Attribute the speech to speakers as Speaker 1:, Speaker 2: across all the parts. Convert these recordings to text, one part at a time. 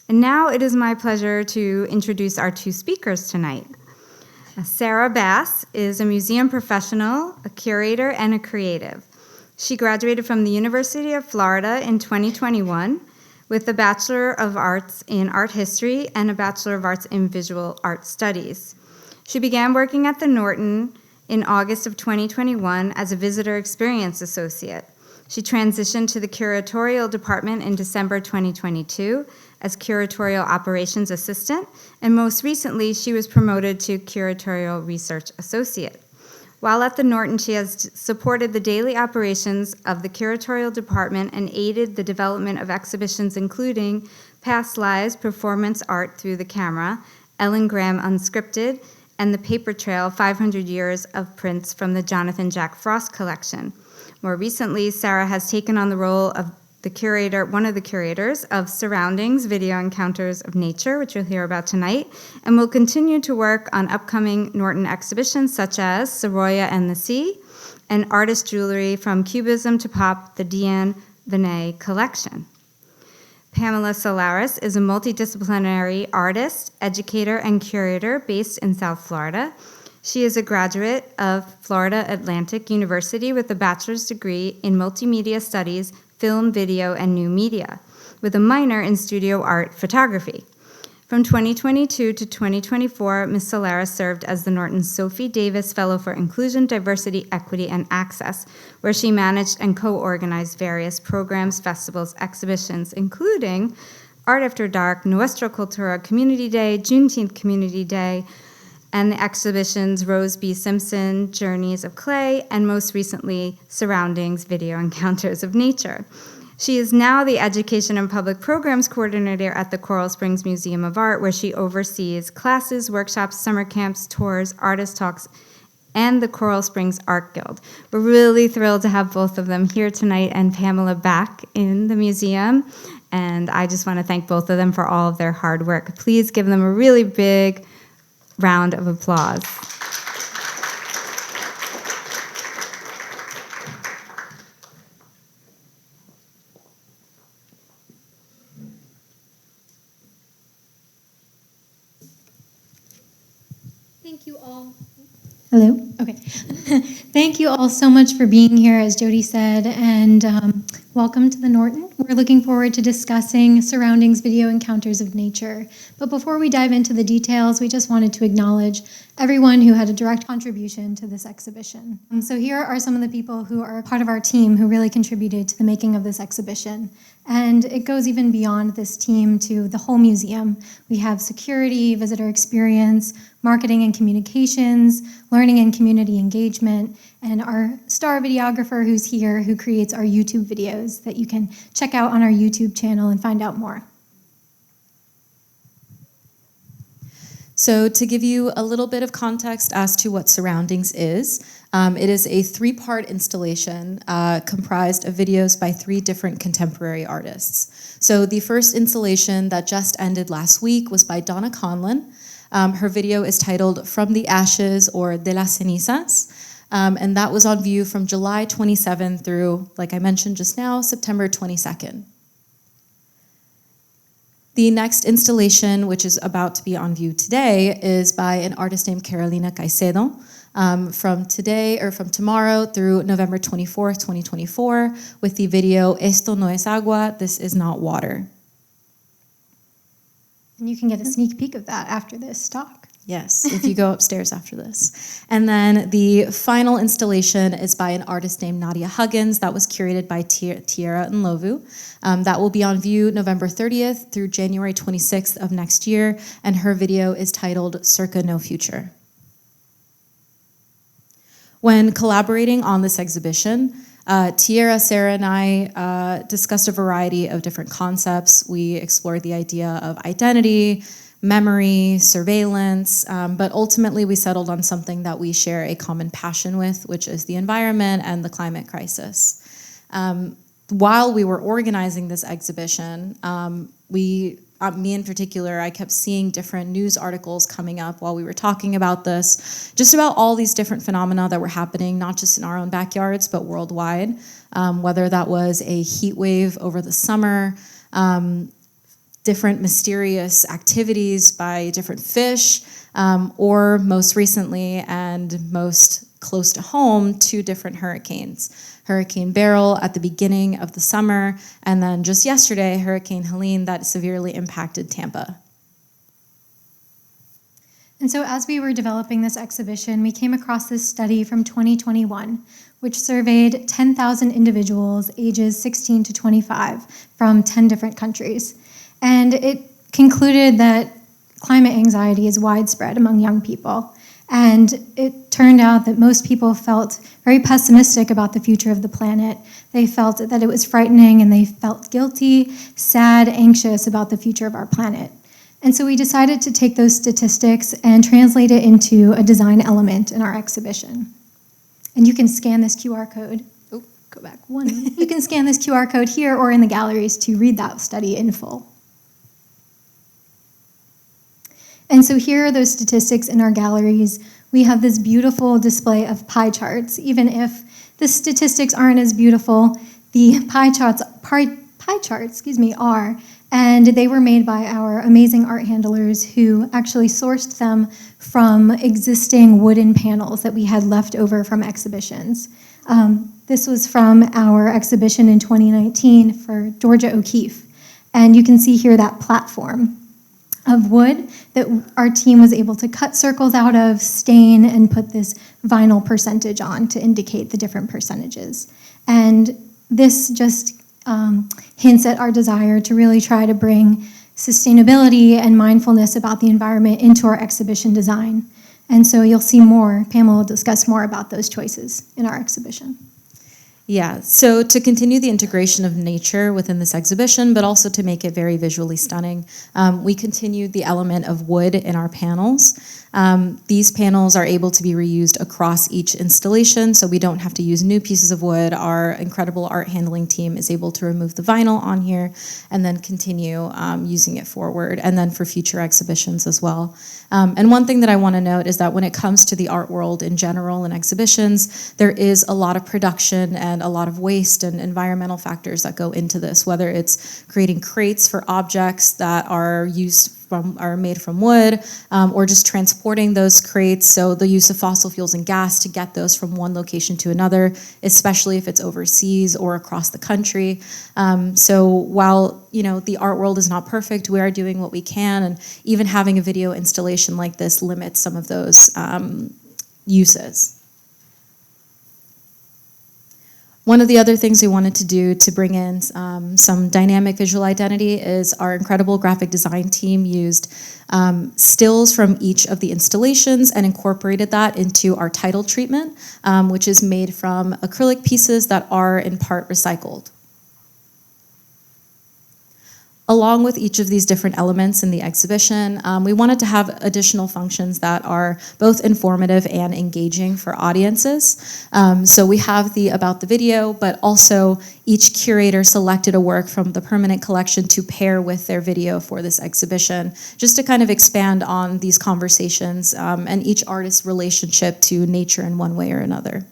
Speaker 1: And now it is my pleasure to introduce our two speakers tonight. Sarah Bass is a museum professional, a curator, and a creative. She graduated from the University of Florida in 2021 with a Bachelor of Arts in Art History and a Bachelor of Arts in Visual Art Studies. She began working at the Norton in August of 2021 as a visitor experience associate. She transitioned to the curatorial department in December 2022 as curatorial operations assistant, and most recently she was promoted to curatorial research associate. While at the Norton, she has supported the daily operations of the curatorial department and aided the development of exhibitions including Past Lives, Performance Art Through the Camera, Ellen Graham Unscripted, and the Paper Trail, 500 Years of Prints from the Jonathan Jack Frost Collection. More recently, Sarah has taken on the role of one of the curators of Surroundings, Video Encounters of Nature, which you'll hear about tonight, and will continue to work on upcoming Norton exhibitions such as Sorolla and the Sea, and artist jewelry from Cubism to Pop, the Diane Venet collection. Pamela Solaris is a multidisciplinary artist, educator, and curator based in South Florida. She is a graduate of Florida Atlantic University with a bachelor's degree in multimedia studies, film, video, and new media, with a minor in studio art photography. From 2022 to 2024, Ms. Solaris served as the Norton Sophie Davis Fellow for Inclusion, Diversity, Equity, and Access, where she managed and co-organized various programs, festivals, exhibitions, including Art After Dark, Nuestra Cultura Community Day, Juneteenth Community Day, and the exhibitions Rose B. Simpson, Journeys of Clay, and most recently, Surroundings, Video Encounters of Nature. She is now the Education and Public Programs Coordinator at the Coral Springs Museum of Art, where she oversees classes, workshops, summer camps, tours, artist talks, and the Coral Springs Art Guild. We're really thrilled to have both of them here tonight and Pamela back in the museum, and I just want to thank both of them for all of their hard work. Please give them a really big round of applause.
Speaker 2: Thank you all. Hello? Okay. Thank you all so much for being here, as Jody said, and welcome to the Norton. We're looking forward to discussing Surroundings, Video Encounters of Nature. But before we dive into the details, we just wanted to acknowledge everyone who had a direct contribution to this exhibition. So here are some of the people who are part of our team who really contributed to the making of this exhibition. And it goes even beyond this team to the whole museum. We have security, visitor experience, marketing and communications, learning and community engagement, and our star videographer who's here who creates our YouTube videos that you can check out on our YouTube channel and find out more.
Speaker 3: So to give you a little bit of context as to what Surroundings is, it is a 3-part installation comprised of videos by 3 different contemporary artists. So the first installation that just ended last week was by Donna Conlon. Her video is titled From the Ashes, or De las Cenizas, and that was on view from July 27 through, like I mentioned just now, September 22nd. The next installation, which is about to be on view today, is by an artist named Carolina Caycedo. From tomorrow through November 24th, 2024, with the video Esto no es agua, this is not water.
Speaker 2: And you can get a sneak peek of that after this talk.
Speaker 3: Yes, if you go upstairs after this. And then the final installation is by an artist named Nadia Huggins that was curated by Tierra Nlovu. That will be on view November 30th through January 26th of next year, and her video is titled Circa No Future. When collaborating on this exhibition, Tierra, Sarah, and I discussed a variety of different concepts. We explored the idea of identity, memory, surveillance, but ultimately we settled on something that we share a common passion with, which is the environment and the climate crisis. While we were organizing this exhibition, me in particular, I kept seeing different news articles coming up while we were talking about this, just about all these different phenomena that were happening, not just in our own backyards, but worldwide, whether that was a heat wave over the summer, different mysterious activities by different fish, or most recently and most close to home, 2 different hurricanes. Hurricane Beryl at the beginning of the summer, and then just yesterday, Hurricane Helene that severely impacted Tampa.
Speaker 2: And so as we were developing this exhibition, we came across this study from 2021, which surveyed 10,000 individuals ages 16 to 25 from 10 different countries. And it concluded that climate anxiety is widespread among young people. And it turned out that most people felt very pessimistic about the future of the planet. They felt that it was frightening, and they felt guilty, sad, anxious about the future of our planet. And so we decided to take those statistics and translate it into a design element in our exhibition. And you can scan this QR code. Oh, go back one. You can scan this QR code here or in the galleries to read that study in full. And so here are those statistics in our galleries. We have this beautiful display of pie charts. Even if the statistics aren't as beautiful, the pie charts are. And they were made by our amazing art handlers who actually sourced them from existing wooden panels that we had left over from exhibitions. This was from our exhibition in 2019 for Georgia O'Keeffe. And you can see here that platform of wood that our team was able to cut circles out of, stain, and put this vinyl percentage on to indicate the different percentages. And this just hints at our desire to really try to bring sustainability and mindfulness about the environment into our exhibition design. And so you'll see more. Pamela will discuss more about those choices in our exhibition.
Speaker 3: Yeah, so to continue the integration of nature within this exhibition, but also to make it very visually stunning, we continued the element of wood in our panels. These panels are able to be reused across each installation, so we don't have to use new pieces of wood. Our incredible art handling team is able to remove the vinyl on here and then continue using it forward, and then for future exhibitions as well. And one thing that I want to note is that when it comes to the art world in general and exhibitions, there is a lot of production and a lot of waste and environmental factors that go into this, whether it's creating crates for objects that are made from wood, or just transporting those crates, so the use of fossil fuels and gas to get those from one location to another, especially if it's overseas or across the country. So while the art world is not perfect, we are doing what we can, and even having a video installation like this limits some of those uses. One of the other things we wanted to do to bring in some dynamic visual identity is our incredible graphic design team used stills from each of the installations and incorporated that into our title treatment, which is made from acrylic pieces that are in part recycled. Along with each of these different elements in the exhibition, we wanted to have additional functions that are both informative and engaging for audiences. So we have the about the video, but also each curator selected a work from the permanent collection to pair with their video for this exhibition, just to kind of expand on these conversations and each artist's relationship to nature in one way or another.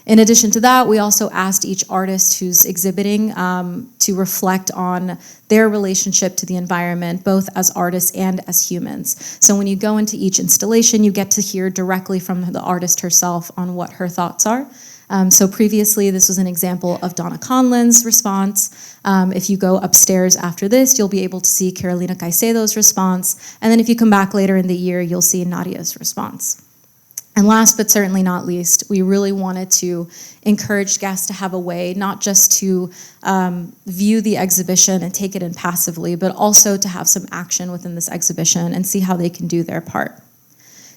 Speaker 3: In addition to that, we also asked each artist who's exhibiting to reflect on their relationship to the environment, both as artists and as humans. So when you go into each installation, you get to hear directly from the artist herself on what her thoughts are. So previously, this was an example of Donna Conlon's response. If you go upstairs after this, you'll be able to see Carolina Caycedo's response. And then if you come back later in the year, you'll see Nadia's response. And last but certainly not least, we really wanted to encourage guests to have a way not just to view the exhibition and take it in passively, but also to have some action within this exhibition and see how they can do their part.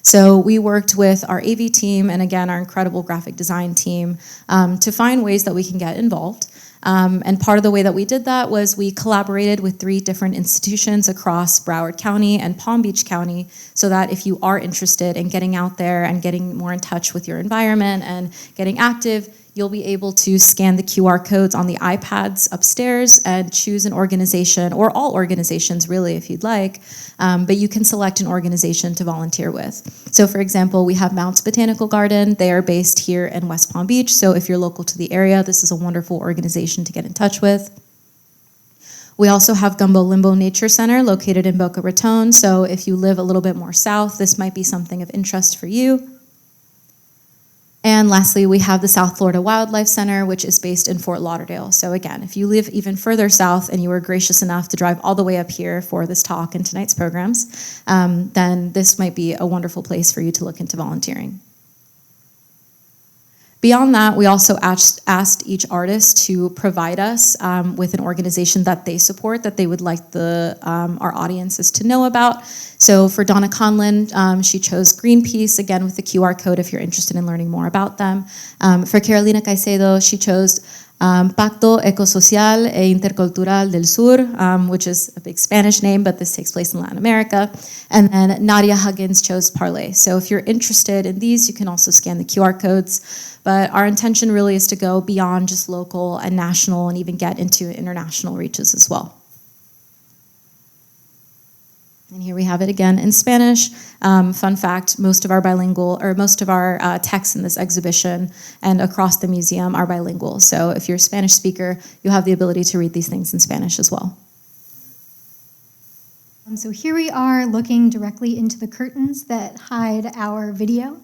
Speaker 3: So we worked with our AV team and again, our incredible graphic design team to find ways that we can get involved. And part of the way that we did that was we collaborated with 3 different institutions across Broward County and Palm Beach County, so that if you are interested in getting out there and getting more in touch with your environment and getting active, you'll be able to scan the QR codes on the iPads upstairs and choose an organization, or all organizations really if you'd like, but you can select an organization to volunteer with. So for example, we have Mounts Botanical Garden. They are based here in West Palm Beach, so if you're local to the area, this is a wonderful organization to get in touch with. We also have Gumbo Limbo Nature Center located in Boca Raton, so if you live a little bit more south, this might be something of interest for you. And lastly, we have the South Florida Wildlife Center, which is based in Fort Lauderdale. So again, if you live even further south and you were gracious enough to drive all the way up here for this talk and tonight's programs, then this might be a wonderful place for you to look into volunteering. Beyond that, we also asked each artist to provide us with an organization that they support, that they would like our audiences to know about. So for Donna Conlon, she chose Greenpeace, again with the QR code if you're interested in learning more about them. For Carolina Caycedo, she chose Pacto Ecosocial e Intercultural del Sur, which is a big Spanish name, but this takes place in Latin America. And then Nadia Huggins chose Parlay. So if you're interested in these, you can also scan the QR codes. But our intention really is to go beyond just local and national and even get into international reaches as well. And here we have it again in Spanish. Fun fact, most of our texts in this exhibition and across the museum are bilingual. So if you're a Spanish speaker, you'll have the ability to read these things in Spanish as well.
Speaker 2: So here we are looking directly into the curtains that hide our video.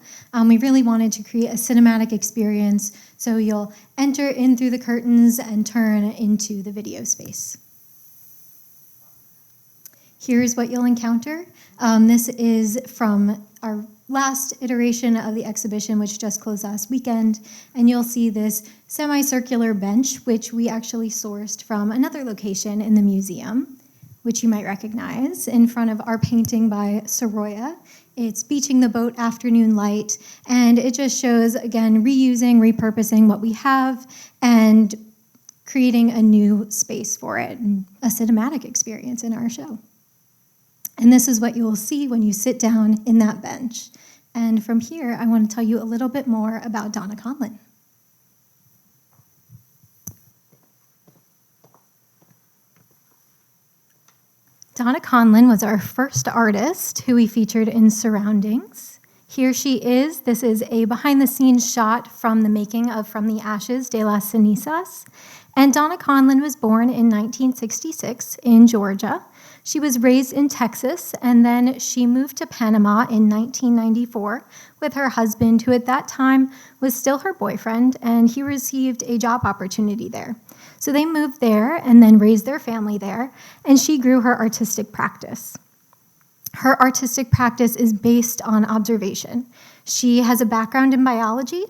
Speaker 2: We really wanted to create a cinematic experience, so you'll enter in through the curtains and turn into the video space. Here's what you'll encounter. This is from our last iteration of the exhibition, which just closed last weekend, and you'll see this semicircular bench, which we actually sourced from another location in the museum, which you might recognize, in front of our painting by Soroya. It's Beaching the Boat Afternoon Light, and it just shows, again, reusing, repurposing what we have, and creating a new space for it, and a cinematic experience in our show. And this is what you will see when you sit down in that bench. And from here, I want to tell you a little bit more about Donna Conlon. Donna Conlon was our first artist who we featured in Surroundings. Here she is. This is a behind-the-scenes shot from the making of From the Ashes de las Cenizas. And Donna Conlon was born in 1966 in Georgia. She was raised in Texas, and then she moved to Panama in 1994 with her husband, who at that time was still her boyfriend, and he received a job opportunity there. So they moved there and then raised their family there, and she grew her artistic practice. Her artistic practice is based on observation. She has a background in biology,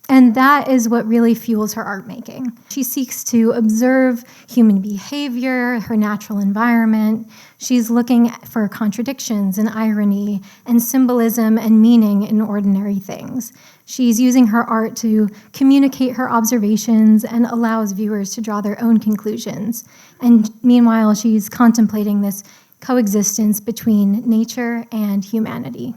Speaker 2: and that is what really fuels her art making. She seeks to observe human behavior, her natural environment. She's looking for contradictions and irony and symbolism and meaning in ordinary things. She's using her art to communicate her observations and allows viewers to draw their own conclusions. And meanwhile, she's contemplating this coexistence between nature and humanity.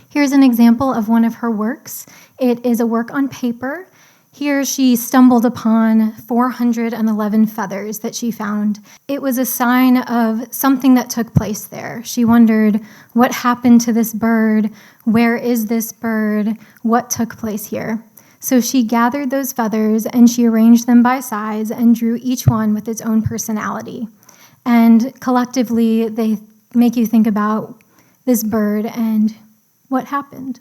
Speaker 2: Here's an example of one of her works. It is a work on paper. Here she stumbled upon 411 feathers that she found. It was a sign of something that took place there. She wondered, what happened to this bird? Where is this bird? What took place here? So she gathered those feathers and she arranged them by size and drew each one with its own personality. And collectively, they make you think about this bird and what happened.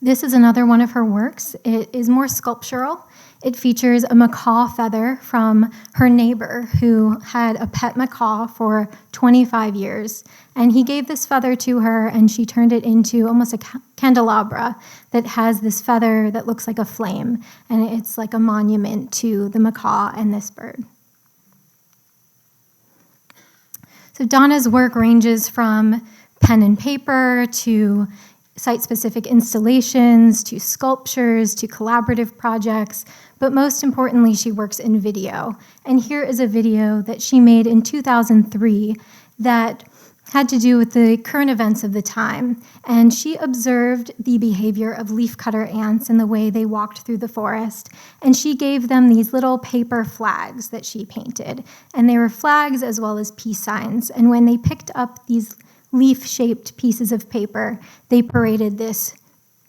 Speaker 2: This is another one of her works. It is more sculptural. It features a macaw feather from her neighbor who had a pet macaw for 25 years. And he gave this feather to her, and she turned it into almost a candelabra that has this feather that looks like a flame. And it's like a monument to the macaw and this bird. So Donna's work ranges from pen and paper to site-specific installations, to sculptures, to collaborative projects, but most importantly, she works in video. And here is a video that she made in 2003 that had to do with the current events of the time. And she observed the behavior of leafcutter ants and the way they walked through the forest. And she gave them these little paper flags that she painted. And they were flags as well as peace signs. And when they picked up these leaf-shaped pieces of paper, they paraded this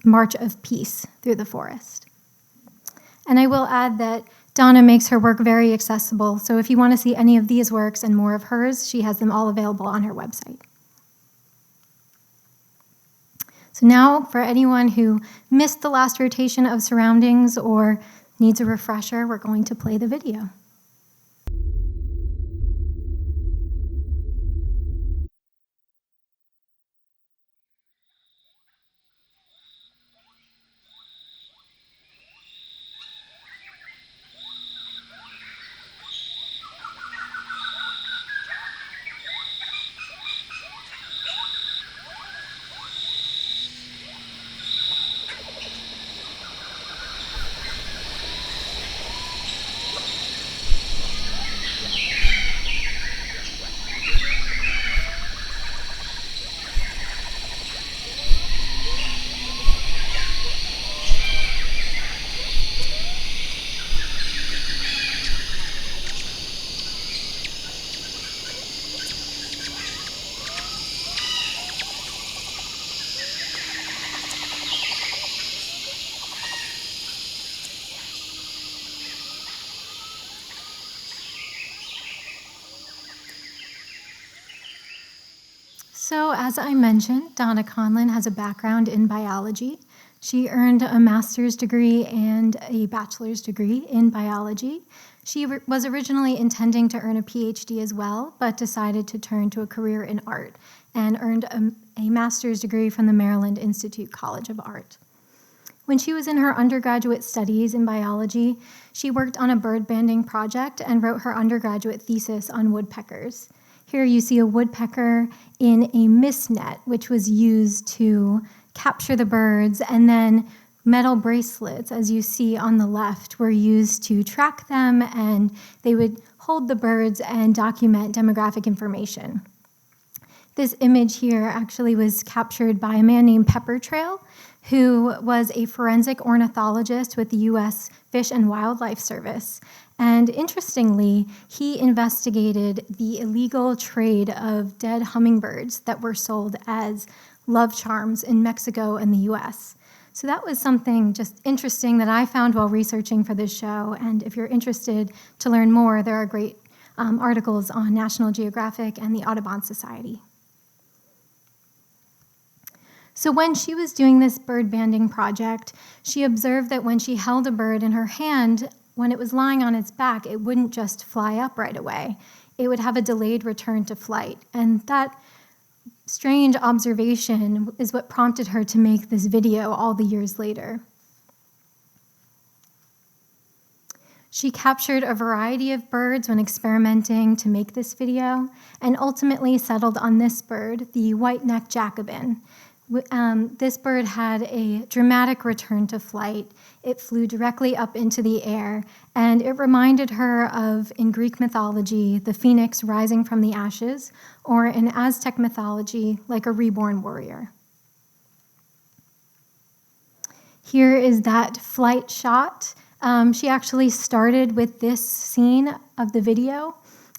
Speaker 2: march of peace through the forest. And I will add that Donna makes her work very accessible, so if you want to see any of these works and more of hers, she has them all available on her website. So now, for anyone who missed the last rotation of Surroundings or needs a refresher, we're going to play the video. So, as I mentioned, Donna Conlon has a background in biology. She earned a master's degree and a bachelor's degree in biology. She was originally intending to earn a PhD as well, but decided to turn to a career in art and earned a master's degree from the Maryland Institute College of Art. When she was in her undergraduate studies in biology, she worked on a bird banding project and wrote her undergraduate thesis on woodpeckers. Here you see a woodpecker in a mist net, which was used to capture the birds, and then metal bracelets, as you see on the left, were used to track them, and they would hold the birds and document demographic information. This image here actually was captured by a man named Pepper Trail, who was a forensic ornithologist with the U.S. Fish and Wildlife Service. And interestingly, he investigated the illegal trade of dead hummingbirds that were sold as love charms in Mexico and the U.S. So that was something just interesting that I found while researching for this show. And if you're interested to learn more, there are great articles on National Geographic and the Audubon Society. So when she was doing this bird banding project, she observed that when she held a bird in her hand, when it was lying on its back, it wouldn't just fly up right away. It would have a delayed return to flight. And that strange observation is what prompted her to make this video all the years later. She captured a variety of birds when experimenting to make this video, and ultimately settled on this bird, the white-necked Jacobin. This bird had a dramatic return to flight. It flew directly up into the air, and it reminded her of, in Greek mythology, the phoenix rising from the ashes, or in Aztec mythology, like a reborn warrior. Here is that flight shot. She actually started with this scene of the video,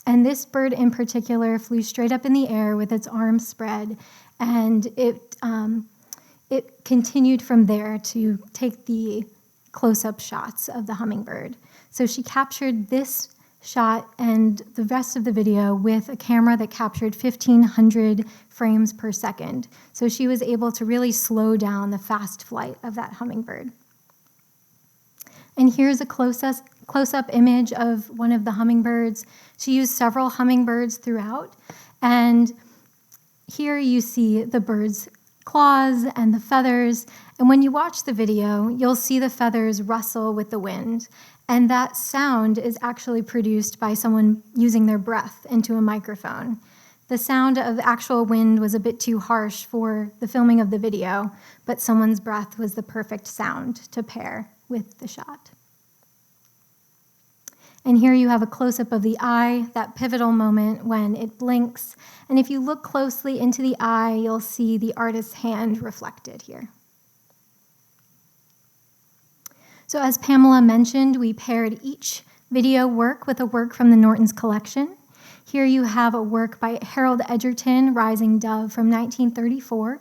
Speaker 2: and this bird in particular flew straight up in the air with its arms spread, and it continued from there to take the close-up shots of the hummingbird. So she captured this shot and the rest of the video with a camera that captured 1,500 frames per second. So she was able to really slow down the fast flight of that hummingbird. And here's a close-up image of one of the hummingbirds. She used several hummingbirds throughout, and here you see the bird's claws and the feathers, and when you watch the video, you'll see the feathers rustle with the wind, and that sound is actually produced by someone using their breath into a microphone. The sound of actual wind was a bit too harsh for the filming of the video, but someone's breath was the perfect sound to pair with the shot. And here you have a close-up of the eye, that pivotal moment when it blinks. And if you look closely into the eye, you'll see the artist's hand reflected here. So as Pamela mentioned, we paired each video work with a work from the Norton's collection. Here you have a work by Harold Edgerton, Rising Dove, from 1934.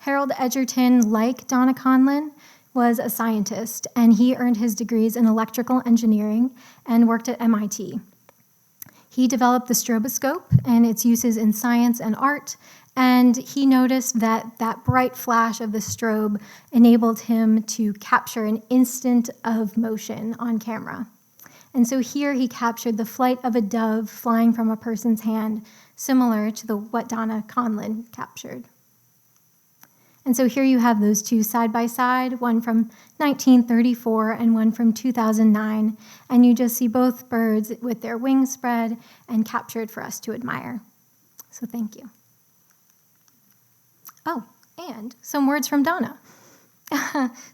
Speaker 2: Harold Edgerton, like Donna Conlon, was a scientist, and he earned his degrees in electrical engineering and worked at MIT. He developed the stroboscope and its uses in science and art, and he noticed that that bright flash of the strobe enabled him to capture an instant of motion on camera. And so here he captured the flight of a dove flying from a person's hand, similar to what Donna Conlon captured. And so here you have those two side by side, one from 1934 and one from 2009, and you just see both birds with their wings spread and captured for us to admire. So thank you. Oh, and some words from Donna.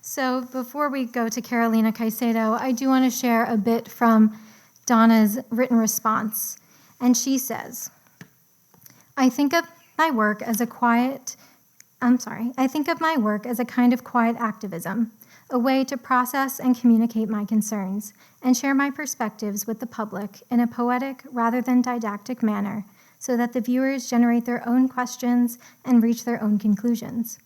Speaker 2: So before we go to Carolina Caycedo, I do want to share a bit from Donna's written response. And she says, I think of my work as a kind of quiet activism, a way to process and communicate my concerns and share my perspectives with the public in a poetic rather than didactic manner so that the viewers generate their own questions and reach their own conclusions.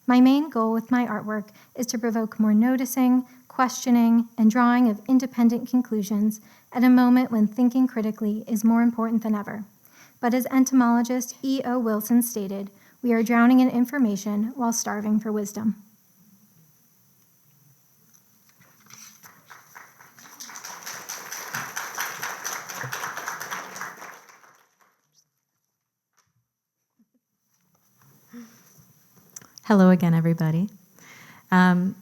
Speaker 2: My main goal with my artwork is to provoke more noticing, questioning, and drawing of independent conclusions at a moment when thinking critically is more important than ever. But as entomologist E.O. Wilson stated, we are drowning in information while starving for wisdom.
Speaker 3: Hello again, everybody.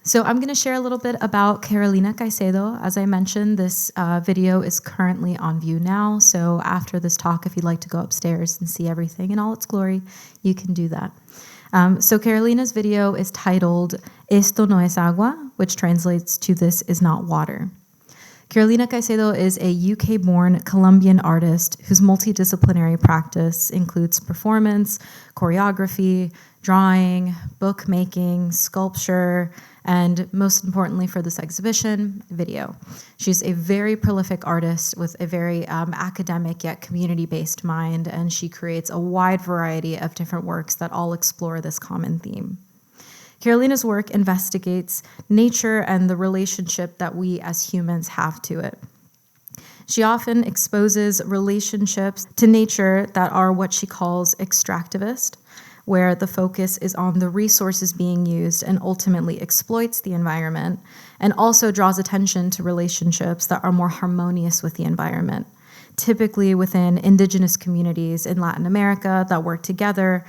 Speaker 3: So I'm going to share a little bit about Carolina Caycedo. As I mentioned, this video is currently on view now. So after this talk, if you'd like to go upstairs and see everything in all its glory, you can do that. So Carolina's video is titled Esto no es agua, which translates to This is not water. Carolina Caycedo is a UK-born Colombian artist whose multidisciplinary practice includes performance, choreography, drawing, bookmaking, sculpture, and most importantly for this exhibition, video. She's a very prolific artist with a very academic yet community-based mind, and she creates a wide variety of different works that all explore this common theme. Carolina's work investigates nature and the relationship that we as humans have to it. She often exposes relationships to nature that are what she calls extractivist, where the focus is on the resources being used and ultimately exploits the environment, and also draws attention to relationships that are more harmonious with the environment, typically within indigenous communities in Latin America that work together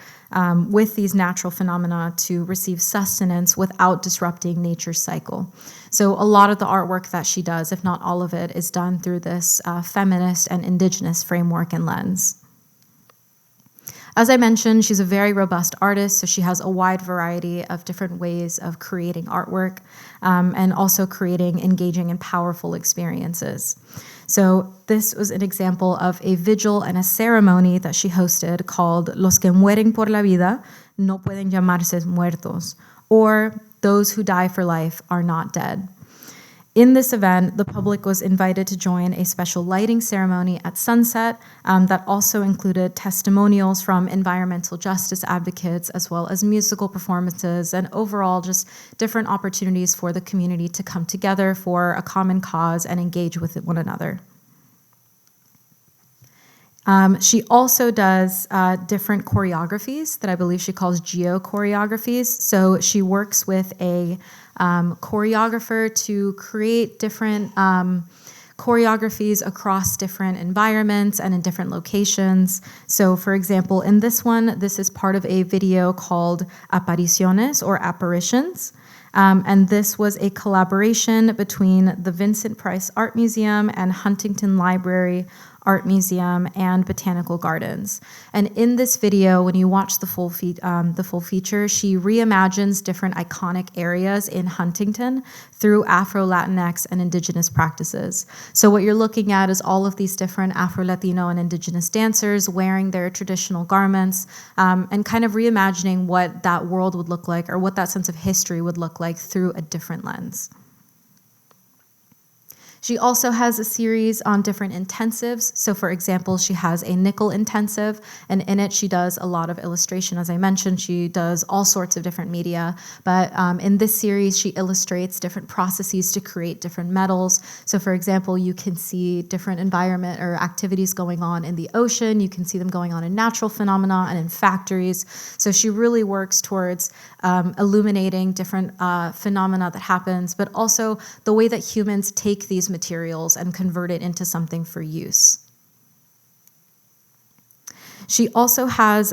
Speaker 3: with these natural phenomena to receive sustenance without disrupting nature's cycle. So a lot of the artwork that she does, if not all of it, is done through this feminist and indigenous framework and lens. As I mentioned, she's a very robust artist, so she has a wide variety of different ways of creating artwork and also creating engaging and powerful experiences. So this was an example of a vigil and a ceremony that she hosted called Los que mueren por la vida no pueden llamarse muertos, or Those who die for life are not dead. In this event, the public was invited to join a special lighting ceremony at sunset that also included testimonials from environmental justice advocates, as well as musical performances, and overall just different opportunities for the community to come together for a common cause and engage with one another. She also does different choreographies that I believe she calls geo-choreographies. So she works with a choreographer to create different choreographies across different environments and in different locations. So for example, in this one, this is part of a video called Apariciones, or Apparitions. And this was a collaboration between the Vincent Price Art Museum and Huntington Library Art Museum and Botanical Gardens. And in this video, when you watch the full feature, she reimagines different iconic areas in Huntington through Afro-Latinx and Indigenous practices. So what you're looking at is all of these different Afro-Latino and Indigenous dancers wearing their traditional garments and kind of reimagining what that world would look like, or what that sense of history would look like through a different lens. She also has a series on different intensives. So for example, she has a nickel intensive, and in it she does a lot of illustration. As I mentioned, she does all sorts of different media, but in this series she illustrates different processes to create different metals. So for example, you can see different environment or activities going on in the ocean. You can see them going on in natural phenomena and in factories. So she really works towards illuminating different phenomena that happens, but also the way that humans take these materials and convert it into something for use. She also has,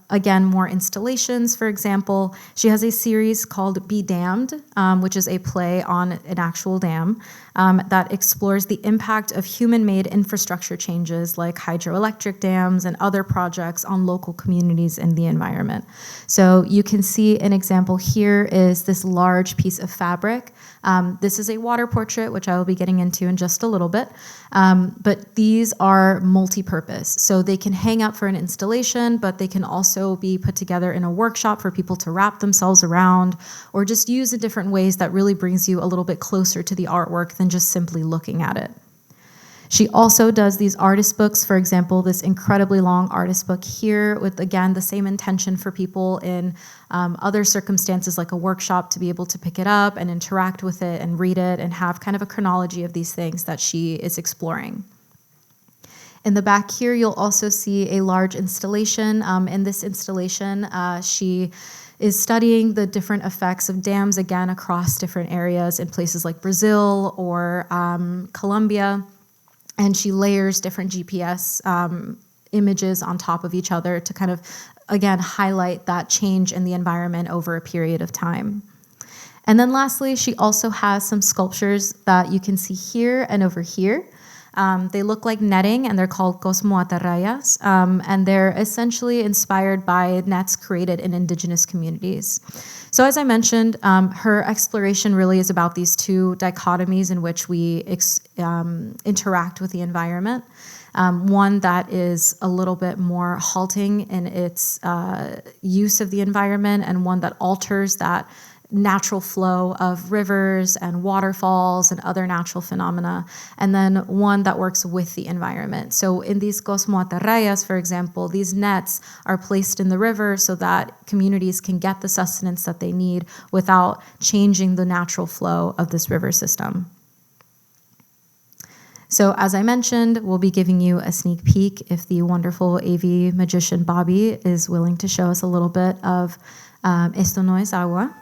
Speaker 3: again, more installations. For example, she has a series called Be Damned, which is a play on an actual dam that explores the impact of human-made infrastructure changes like hydroelectric dams and other projects on local communities and the environment. So you can see an example here is this large piece of fabric. This is a water portrait, which I will be getting into in just a little bit. But these are multi-purpose. So they can hang up for an installation, but they can also be put together in a workshop for people to wrap themselves around, or just use in different ways that really brings you a little bit closer to the artwork than just simply looking at it. She also does these artist books, for example, this incredibly long artist book here with, again, the same intention for people in other circumstances like a workshop to be able to pick it up and interact with it and read it and have kind of a chronology of these things that she is exploring. In the back here, you'll also see a large installation. In this installation, she is studying the different effects of dams, again, across different areas in places like Brazil or Colombia. And she layers different GPS images on top of each other to kind of, again, highlight that change in the environment over a period of time. And then lastly, she also has some sculptures that you can see here and over here. They look like netting, and they're called cosmoatarrayas, and they're essentially inspired by nets created in indigenous communities. So as I mentioned, her exploration really is about these two dichotomies in which we interact with the environment. One that is a little bit more halting in its use of the environment, and one that alters that natural flow of rivers and waterfalls and other natural phenomena, and then one that works with the environment. So in these cosmoatarrayas, for example, these nets are placed in the river so that communities can get the sustenance that they need without changing the natural flow of this river system. So as I mentioned, we'll be giving you a sneak peek if the wonderful AV magician Bobby is willing to show us a little bit of Esto no es agua.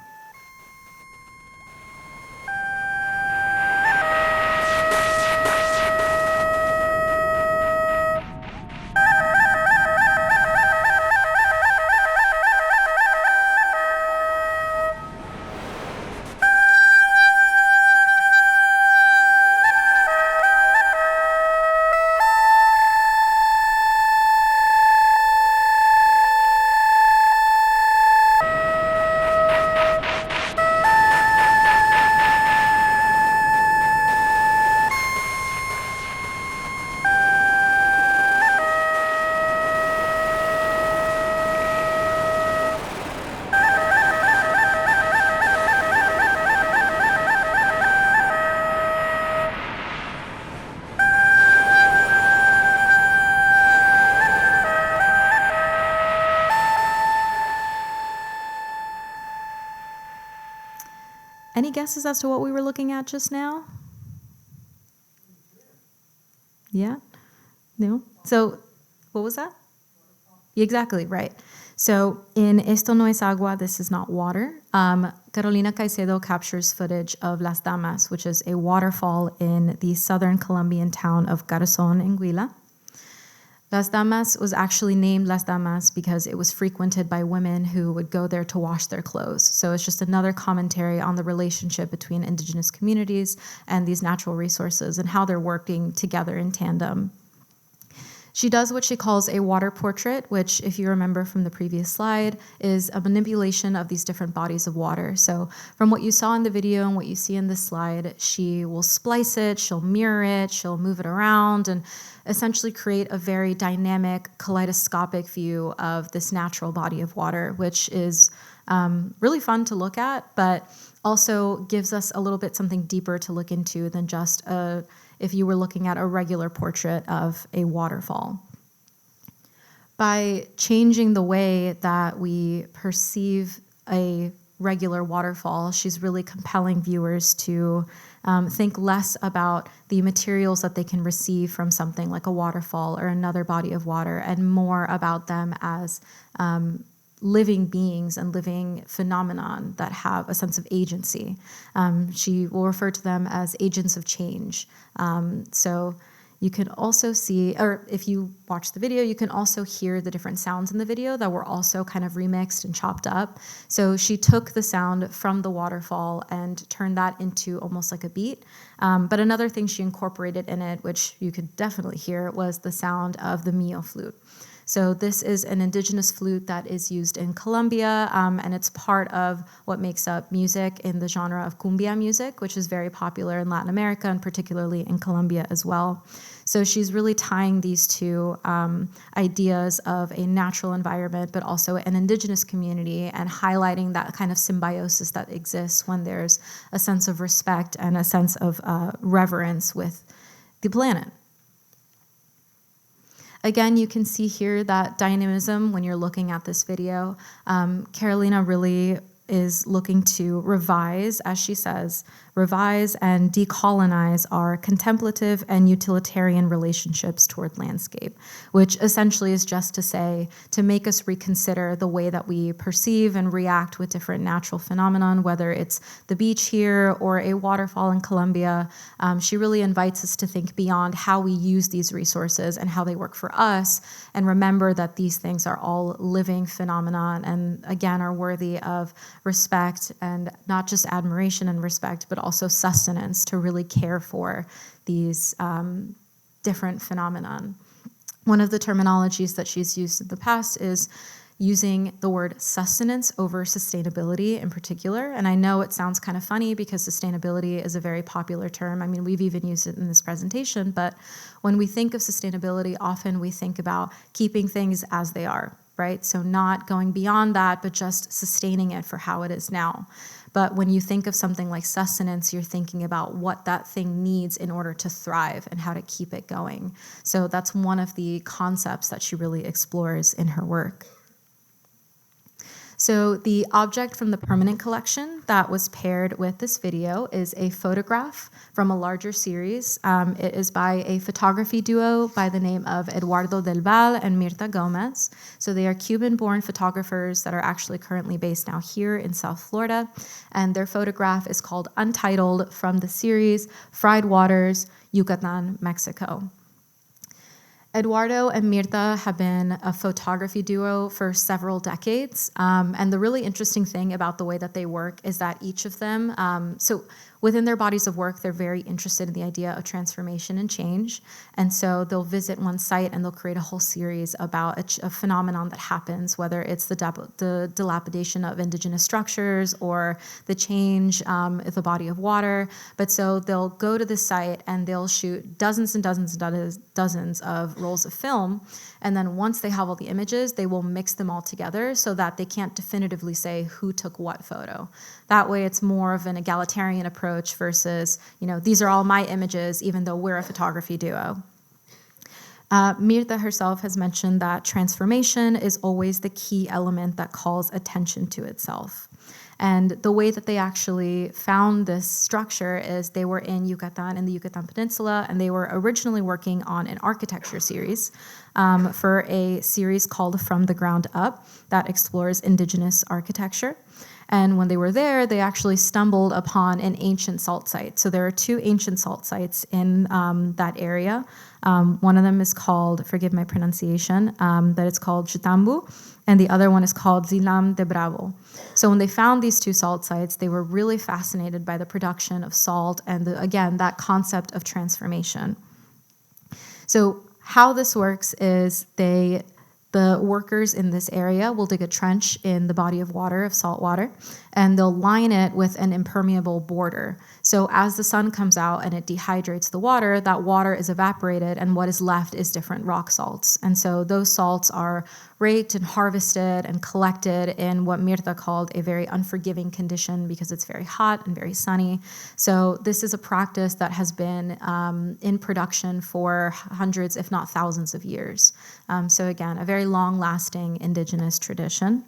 Speaker 3: Any guesses as to what we were looking at just now? Yeah? No? So, what was that? Exactly, right. So, in Esto no es agua, this is not water. Carolina Caycedo captures footage of Las Damas, which is a waterfall in the southern Colombian town of Garzón en Huila. Las Damas was actually named Las Damas because it was frequented by women who would go there to wash their clothes. So it's just another commentary on the relationship between indigenous communities and these natural resources and how they're working together in tandem. She does what she calls a water portrait, which, if you remember from the previous slide, is a manipulation of these different bodies of water. So from what you saw in the video and what you see in this slide, she will splice it, she'll mirror it, she'll move it around, and essentially create a very dynamic, kaleidoscopic view of this natural body of water, which is really fun to look at, but also gives us a little bit something deeper to look into than just if you were looking at a regular portrait of a waterfall. By changing the way that we perceive a regular waterfall, she's really compelling viewers to think less about the materials that they can receive from something like a waterfall or another body of water, and more about them as living beings and living phenomenon that have a sense of agency. She will refer to them as agents of change. So you can also see, or if you watch the video, you can also hear the different sounds in the video that were also kind of remixed and chopped up. So she took the sound from the waterfall and turned that into almost like a beat. But another thing she incorporated in it, which you could definitely hear, was the sound of the mio flute. So this is an indigenous flute that is used in Colombia, and it's part of what makes up music in the genre of cumbia music, which is very popular in Latin America and particularly in Colombia as well. So she's really tying these two ideas of a natural environment, but also an indigenous community, and highlighting that kind of symbiosis that exists when there's a sense of respect and a sense of reverence with the planet. Again, you can see here that dynamism when you're looking at this video. Carolina really is looking to revise, as she says, revise and decolonize our contemplative and utilitarian relationships toward landscape, which essentially is just to say, to make us reconsider the way that we perceive and react with different natural phenomenon, whether it's the beach here or a waterfall in Colombia. She really invites us to think beyond how we use these resources and how they work for us, and remember that these things are all living phenomenon and, again, are worthy of respect, and not just admiration and respect, but also sustenance, to really care for these different phenomenon. One of the terminologies that she's used in the past is using the word sustenance over sustainability in particular. And I know it sounds kind of funny because sustainability is a very popular term. I mean, we've even used it in this presentation, but when we think of sustainability, often we think about keeping things as they are, right? So not going beyond that, but just sustaining it for how it is now. But when you think of something like sustenance, you're thinking about what that thing needs in order to thrive and how to keep it going. So that's one of the concepts that she really explores in her work. So the object from the permanent collection that was paired with this video is a photograph from a larger series. It is by a photography duo by the name of Eduardo Del Val and Mirta Gomez. So they are Cuban-born photographers that are actually currently based now here in South Florida. And their photograph is called Untitled, from the series Fried Waters, Yucatan, Mexico. Eduardo and Mirta have been a photography duo for several decades. And the really interesting thing about the way that they work is that each of them, so within their bodies of work, they're very interested in the idea of transformation and change. And so they'll visit one site and they'll create a whole series about a phenomenon that happens, whether it's the dilapidation of indigenous structures or the change of the body of water. But so they'll go to the site and they'll shoot dozens and dozens and dozens of rolls of film. And then once they have all the images, they will mix them all together so that they can't definitively say who took what photo. That way it's more of an egalitarian approach versus, these are all my images, even though we're a photography duo. Mirta herself has mentioned that transformation is always the key element that calls attention to itself. And the way that they actually found this structure is they were in Yucatan, in the Yucatan Peninsula, and they were originally working on an architecture series for a series called From the Ground Up that explores indigenous architecture. And when they were there, they actually stumbled upon an ancient salt site. So there are two ancient salt sites in that area. One of them is called, forgive my pronunciation, but it's called Chutambu, and the other one is called Zilam de Bravo. So when they found these two salt sites, they were really fascinated by the production of salt and, again, that concept of transformation. So how this works is the workers in this area will dig a trench in the body of water, of salt water, and they'll line it with an impermeable border. So as the sun comes out and it dehydrates the water, that water is evaporated, and what is left is different rock salts. And so those salts are raked and harvested and collected in what Mirta called a very unforgiving condition because it's very hot and very sunny. So this is a practice that has been in production for hundreds, if not thousands of years. So again, a very long-lasting indigenous tradition.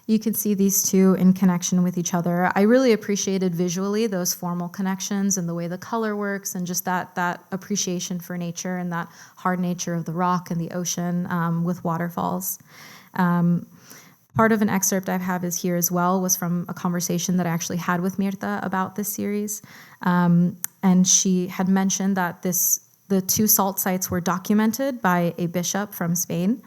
Speaker 3: You can see these two in connection with each other. I really appreciated visually those formal connections and the way the color works and just that appreciation for nature and that hard nature of the rock and the ocean with waterfalls. Part of an excerpt I have is here as well was from a conversation that I actually had with Mirta about this series. And she had mentioned that the two salt sites were documented by a bishop from Spain.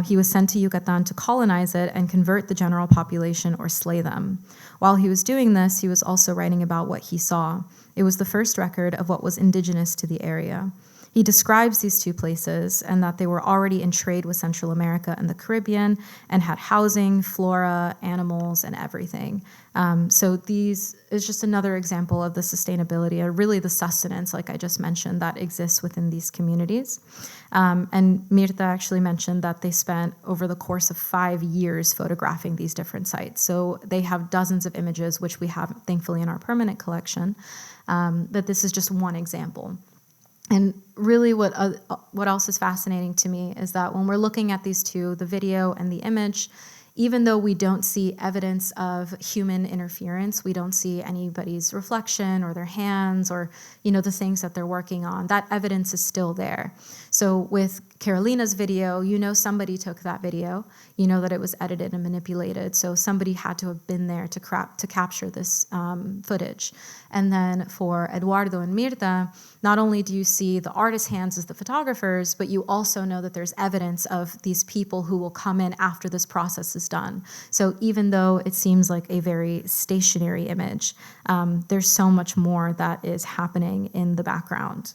Speaker 3: He was sent to Yucatan to colonize it and convert the general population or slay them. While he was doing this, he was also writing about what he saw. It was the first record of what was indigenous to the area. He describes these two places and that they were already in trade with Central America and the Caribbean and had housing, flora, animals, and everything. So these is just another example of the sustainability, or really the sustenance, like I just mentioned, that exists within these communities. And Mirta actually mentioned that they spent over the course of 5 years photographing these different sites. So they have dozens of images, which we have thankfully in our permanent collection. But this is just one example. And really what else is fascinating to me is that when we're looking at these two, the video and the image, even though we don't see evidence of human interference, we don't see anybody's reflection or their hands or, the things that they're working on, that evidence is still there. So with Carolina's video, somebody took that video, that it was edited and manipulated. So somebody had to have been there to capture this footage. And then for Eduardo and Mirta, not only do you see the artist's hands as the photographers, but you also know that there's evidence of these people who will come in after this process is done. So even though it seems like a very stationary image, there's so much more that is happening in the background.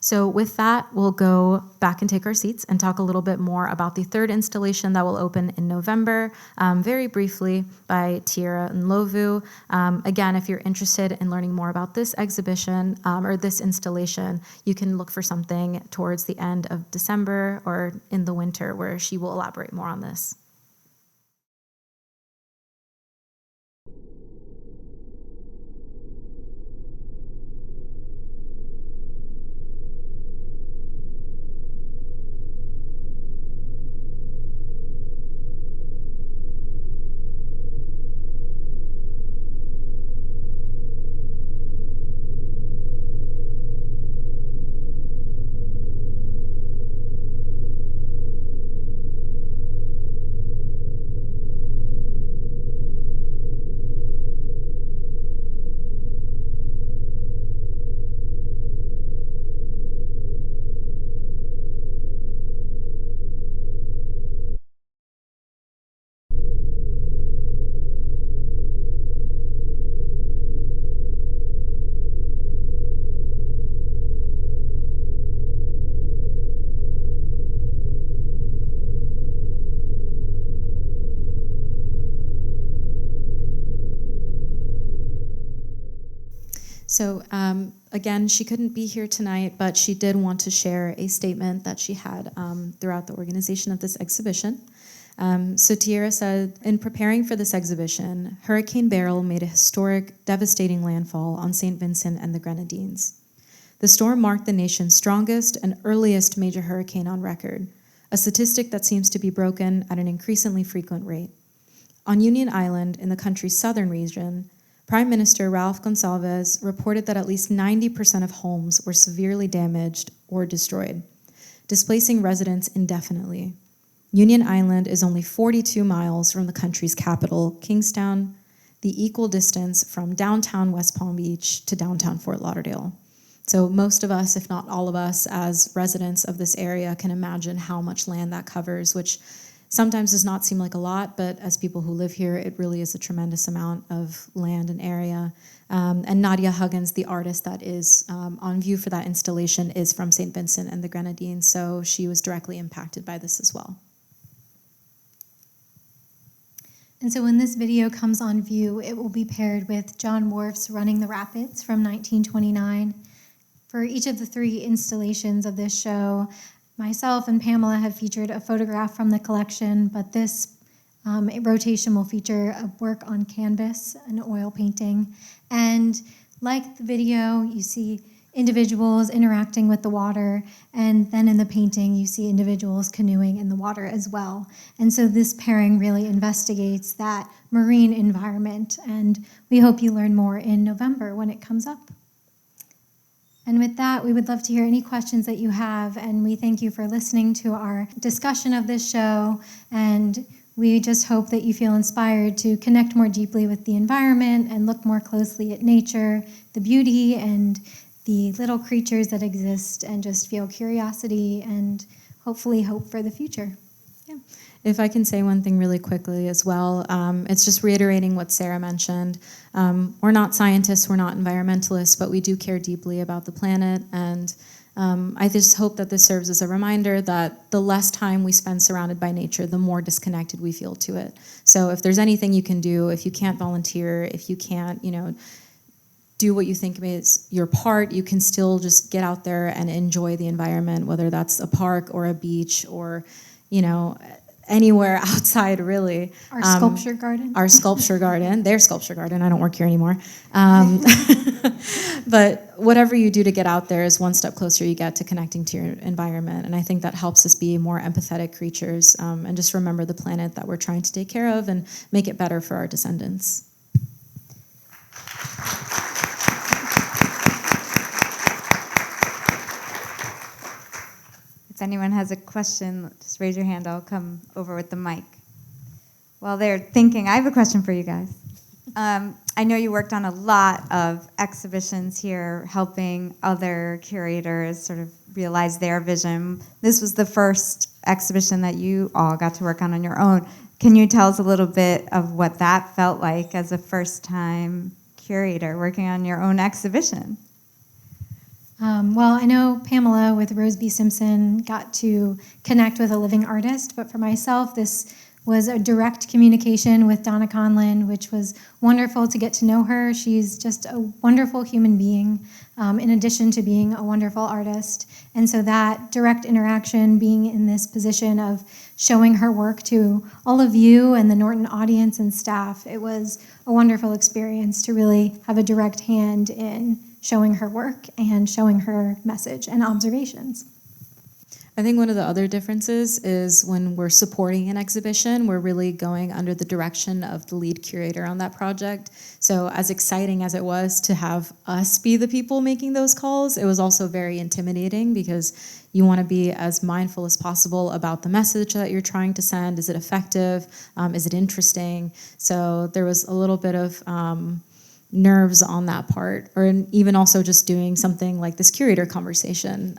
Speaker 3: So with that, we'll go back and take our seats and talk a little bit more about the third installation that will open in November, very briefly, by Tierra and Lovu. Again, if you're interested in learning more about this exhibition or this installation, you can look for something towards the end of December or in the winter where she will elaborate more on this. So again, she couldn't be here tonight, but she did want to share a statement that she had throughout the organization of this exhibition. So Tierra said, in preparing for this exhibition, Hurricane Beryl made a historic, devastating landfall on St. Vincent and the Grenadines. The storm marked the nation's strongest and earliest major hurricane on record, a statistic that seems to be broken at an increasingly frequent rate. On Union Island, in the country's southern region, Prime Minister Ralph Gonsalves reported that at least 90% of homes were severely damaged or destroyed, displacing residents indefinitely. Union Island is only 42 miles from the country's capital, Kingstown, the equal distance from downtown West Palm Beach to downtown Fort Lauderdale. So most of us, if not all of us, as residents of this area can imagine how much land that covers, which sometimes does not seem like a lot, but as people who live here, it really is a tremendous amount of land and area. And Nadia Huggins, the artist that is on view for that installation, is from St. Vincent and the Grenadines, so she was directly impacted by this as well.
Speaker 2: And so when this video comes on view, it will be paired with John Wharf's Running the Rapids from 1929. For each of the 3 installations of this show, myself and Pamela have featured a photograph from the collection, but this rotation will feature a work on canvas, an oil painting. And like the video, you see individuals interacting with the water, and then in the painting you see individuals canoeing in the water as well. And so this pairing really investigates that marine environment, and we hope you learn more in November when it comes up. And with that, we would love to hear any questions that you have, and we thank you for listening to our discussion of this show, and we just hope that you feel inspired to connect more deeply with the environment and look more closely at nature, the beauty, and the little creatures that exist, and just feel curiosity and hopefully hope for the future.
Speaker 3: Yeah. If I can say one thing really quickly as well, it's just reiterating what Sarah mentioned. We're not scientists, we're not environmentalists, but we do care deeply about the planet, and I just hope that this serves as a reminder that the less time we spend surrounded by nature, the more disconnected we feel to it. So if there's anything you can do, if you can't volunteer, if you can't, do what you think is your part, you can still just get out there and enjoy the environment, whether that's a park or a beach or, anywhere outside, really.
Speaker 2: Our sculpture garden.
Speaker 3: Our sculpture garden, their sculpture garden. I don't work here anymore. But whatever you do to get out there is one step closer you get to connecting to your environment. And I think that helps us be more empathetic creatures and just remember the planet that we're trying to take care of and make it better for our descendants.
Speaker 1: If anyone has a question, just raise your hand. I'll come over with the mic. While they're thinking, I have a question for you guys. I know you worked on a lot of exhibitions here, helping other curators sort of realize their vision. This was the first exhibition that you all got to work on your own. Can you tell us a little bit of what that felt like as a first-time curator working on your own exhibition?
Speaker 2: Well, I know Pamela with Rose B. Simpson got to connect with a living artist, but for myself, this was a direct communication with Donna Conlon, which was wonderful to get to know her. She's just a wonderful human being, in addition to being a wonderful artist. And so that direct interaction, being in this position of showing her work to all of you and the Norton audience and staff, it was a wonderful experience to really have a direct hand in showing her work and showing her message and observations.
Speaker 3: I think one of the other differences is when we're supporting an exhibition, we're really going under the direction of the lead curator on that project. So as exciting as it was to have us be the people making those calls, it was also very intimidating because you want to be as mindful as possible about the message that you're trying to send. Is it effective? Is it interesting? So there was a little bit of nerves on that part, or even also just doing something like this curator conversation.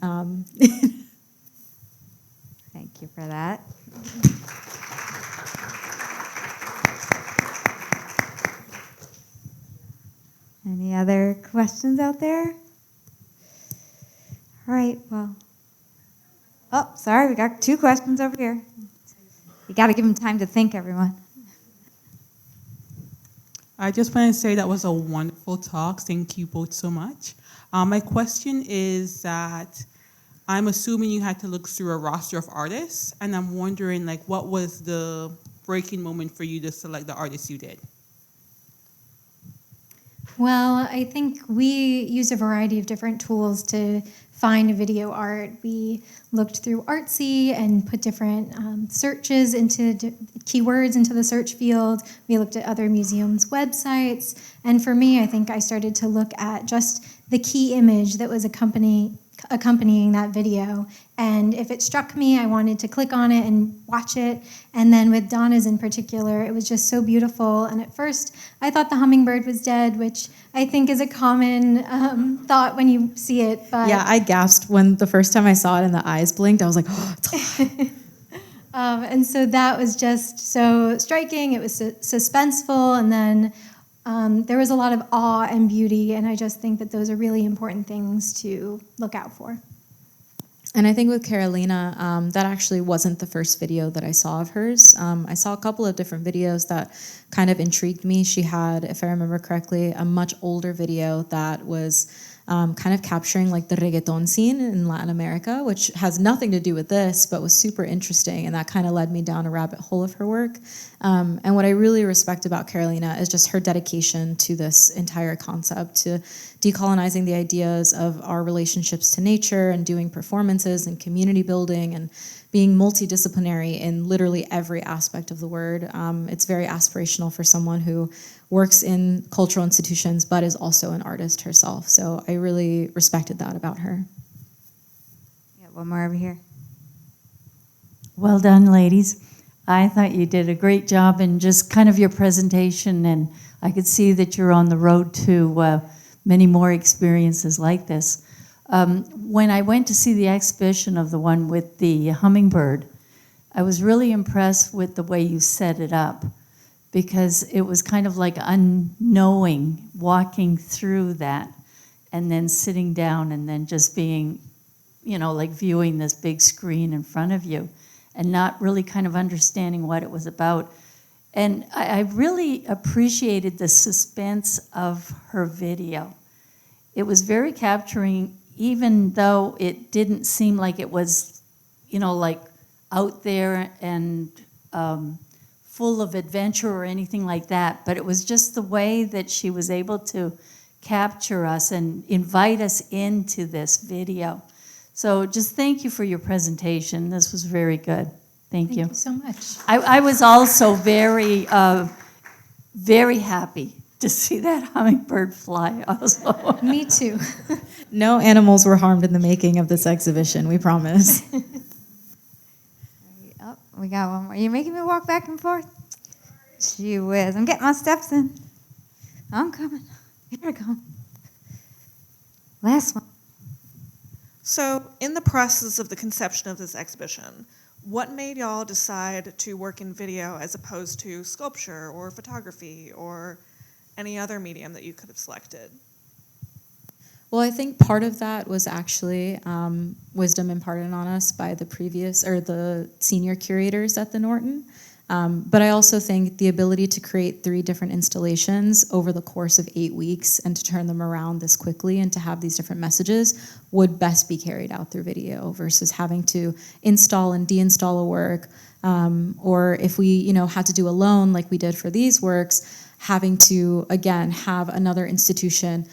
Speaker 1: Thank you for that. Any other questions out there? All right, well. Oh, sorry, we got 2 questions over here. You got to give them time to think, everyone.
Speaker 4: I just want to say that was a wonderful talk. Thank you both so much. My question is that I'm assuming you had to look through a roster of artists, and I'm wondering, what was the breaking moment for you to select the artists you did?
Speaker 2: Well, I think we used a variety of different tools to find video art. We looked through Artsy and put different searches into keywords into the search field. We looked at other museums' websites. And for me, I think I started to look at just the key image that was accompanying that video. And if it struck me, I wanted to click on it and watch it. And then with Donna's in particular, it was just so beautiful. And at first, I thought the hummingbird was dead, which I think is a common thought when you see it. But
Speaker 3: yeah, I gasped when the first time I saw it and the eyes blinked. I was like, oh, it's alive.
Speaker 2: And so that was just so striking. It was suspenseful, and then there was a lot of awe and beauty, and I just think that those are really important things to look out for.
Speaker 3: And I think with Carolina, that actually wasn't the first video that I saw of hers. I saw a couple of different videos that kind of intrigued me. She had, if I remember correctly, a much older video that was kind of capturing like the reggaeton scene in Latin America, which has nothing to do with this, but was super interesting. And that kind of led me down a rabbit hole of her work. And what I really respect about Carolina is just her dedication to this entire concept, to decolonizing the ideas of our relationships to nature and doing performances and community building and being multidisciplinary in literally every aspect of the word. It's very aspirational for someone who works in cultural institutions but is also an artist herself. So I really respected that about her.
Speaker 1: Yeah, one more over here.
Speaker 5: Well done, ladies. I thought you did a great job in just kind of your presentation, and I could see that you're on the road to many more experiences like this. When I went to see the exhibition of the one with the hummingbird, I was really impressed with the way you set it up, because it was kind of like unknowing, walking through that and then sitting down and then just being, you know, like viewing this big screen in front of you and not really kind of understanding what it was about. And I really appreciated the suspense of her video. It was very capturing, even though it didn't seem like it was, you know, like out there and full of adventure or anything like that, but it was just the way that she was able to capture us and invite us into this video. So just thank you for your presentation. This was very good. Thank you.
Speaker 2: Thank you so much.
Speaker 5: I was also very, very happy to see that hummingbird fly also.
Speaker 2: Me too.
Speaker 3: No animals were harmed in the making of this exhibition, we promise.
Speaker 1: Oh, we got one more. You're making me walk back and forth? Gee whiz. I'm getting my steps in. I'm coming. Here I go. Last one.
Speaker 6: So, in the process of the conception of this exhibition, what made y'all decide to work in video as opposed to sculpture or photography or any other medium that you could have selected?
Speaker 3: Well, I think part of that was actually wisdom imparted on us by the senior curators at the Norton. But I also think the ability to create 3 different installations over the course of 8 weeks and to turn them around this quickly and to have these different messages would best be carried out through video versus having to install and deinstall a work, or if we, had to do a loan like we did for these works, having to, again, have another institution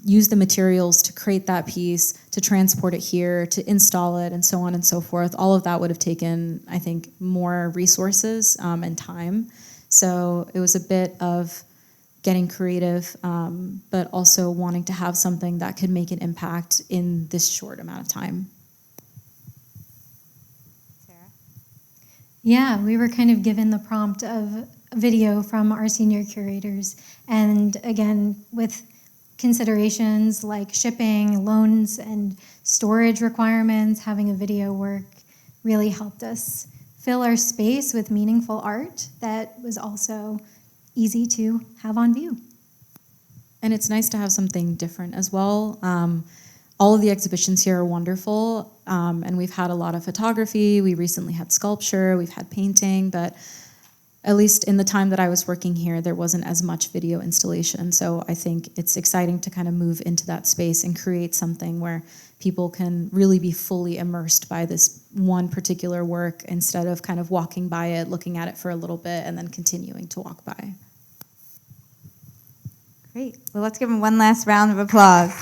Speaker 3: use the materials to create that piece, to transport it here, to install it, and so on and so forth. All of that would have taken, I think, more resources and time. So it was a bit of getting creative, but also wanting to have something that could make an impact in this short amount of time.
Speaker 1: Sarah?
Speaker 2: Yeah, we were kind of given the prompt of a video from our senior curators. And again, with considerations like shipping, loans, and storage requirements, having a video work really helped us fill our space with meaningful art that was also easy to have on view.
Speaker 3: And it's nice to have something different as well. All of the exhibitions here are wonderful, and we've had a lot of photography. We recently had sculpture, we've had painting, but at least in the time that I was working here, there wasn't as much video installation. So I think it's exciting to kind of move into that space and create something where people can really be fully immersed by this one particular work instead of kind of walking by it, looking at it for a little bit, and then continuing to walk by.
Speaker 1: Great. Well, let's give them one last round of applause.